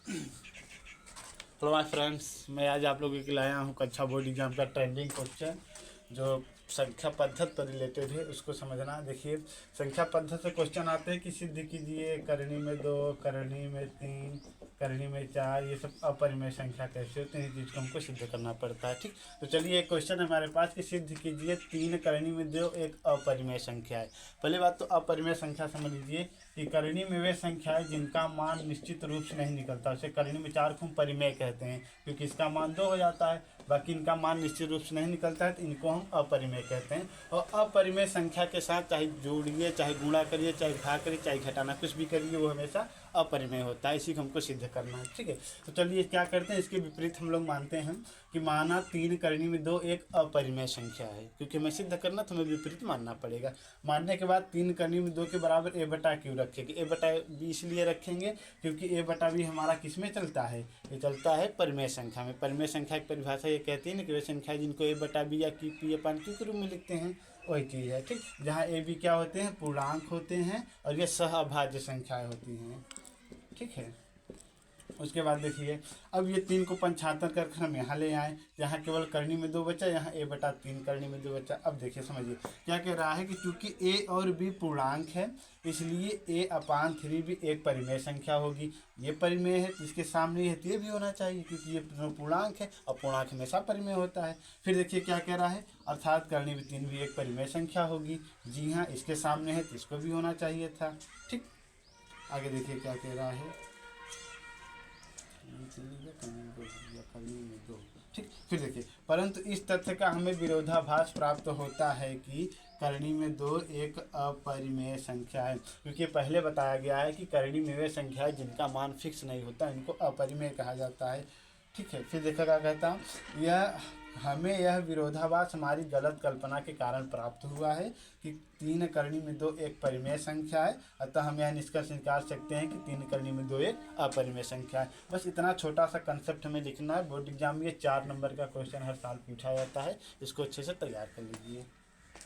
Hello my friends, मैं आज आप लोगों के लिए आया हूँ कक्षा बोर्ड एग्जाम का ट्रेंडिंग क्वेश्चन जो संख्या पद्धति पर रिलेटेड है, उसको समझना। देखिए, संख्या पद्धति से क्वेश्चन आते हैं कि सिद्ध कीजिए करनी में 2, करनी में 3, करनी में 4, ये सब अपरिमेय संख्या कैसे होते हैं, इस चीज़ को हमको सिद्ध करना पड़ता है। ठीक, तो चलिए एक क्वेश्चन है हमारे पास कि सिद्ध कीजिए 3 करनी में 2 एक अपरिमेय संख्या है। पहली बात तो अपरिमेय संख्या समझ लीजिए कि करनी में वे संख्या है जिनका मान निश्चित रूप से नहीं निकलता, उसे करनी में 4 को हम परिमेय कहते हैं, क्योंकि इसका मान 2 हो जाता है, बाकी इनका मान निश्चित रूप से नहीं निकलता है, तो इनको हम अपरिमेय कहते हैं। और अपरिमेय संख्या के साथ चाहे जोड़िए, चाहे गुणा करिए, चाहे भाग करिए, चाहे घटाना, कुछ भी करिए, वो हमेशा अपरिमेय होता है। इसी को हमको सिद्ध करना है। ठीक है, तो चलिए क्या करते हैं, इसके विपरीत हम लोग मानते हैं कि माना 3 करनी में 2 एक अपरिमेय संख्या है, क्योंकि हमें सिद्ध करना तो हमें विपरीत मानना पड़ेगा। मानने के बाद 3 करनी में 2 के बराबर ए बटा क्यों रखेंगे, ए बटा बी इसलिए रखेंगे क्योंकि ए बटा बी हमारा किस में चलता है, ये चलता है परिमेय संख्या में। परिमेय संख्या की परिभाषा ये कहती है ना कि वे संख्या जिनको ए बटा बी या पी अपन क्यू के रूप में लिखते हैं, वही चीज़ है। ठीक, जहाँ ए बी क्या होते हैं, पूर्णांक होते हैं, और ये सहअभाज्य संख्याएं होती हैं। ठीक है, उसके बाद देखिए, अब ये 3 को पंचातर कर हम यहाँ ले आए, यहाँ केवल करनी में 2 बचा, यहाँ ए बटा 3 करनी में 2 बचा। अब देखिए समझिए क्या कह रहा है कि चूंकि ए और बी पूर्णांक है, इसलिए ए अपान 3 भी एक परिमेय संख्या होगी। ये परिमेय है, इसके सामने ये ये भी होना चाहिए, क्योंकि ये पूर्णांक है और पूर्णांक हमेशा परिमेय होता है। फिर देखिए क्या कह रहा है, अर्थात करनी में 3 भी एक परिमेय संख्या होगी। जी हाँ, इसके सामने है तो इसको भी होना चाहिए था। ठीक, आगे देखिए क्या कह रहा है, करनी में 2। ठीक, फिर देखिए, परंतु इस तथ्य का हमें विरोधाभास प्राप्त होता है कि करनी में 2 एक अपरिमेय संख्या है, क्योंकि पहले बताया गया है कि करनी में वे संख्या है जिनका मान फिक्स नहीं होता, इनको अपरिमेय कहा जाता है। ठीक है, फिर देखा क्या कहता हूँ, हमें यह विरोधाभास हमारी गलत कल्पना के कारण प्राप्त हुआ है कि 3 करनी में 2 एक परिमेय संख्या है, अतः हम यह निष्कर्ष निकाल सकते हैं कि 3 करनी में 2 एक अपरिमेय संख्या है। बस इतना छोटा सा कंसेप्ट हमें लिखना है। बोर्ड एग्जाम में 4 नंबर का क्वेश्चन हर साल पूछा जाता है, इसको अच्छे से तैयार कर लीजिए।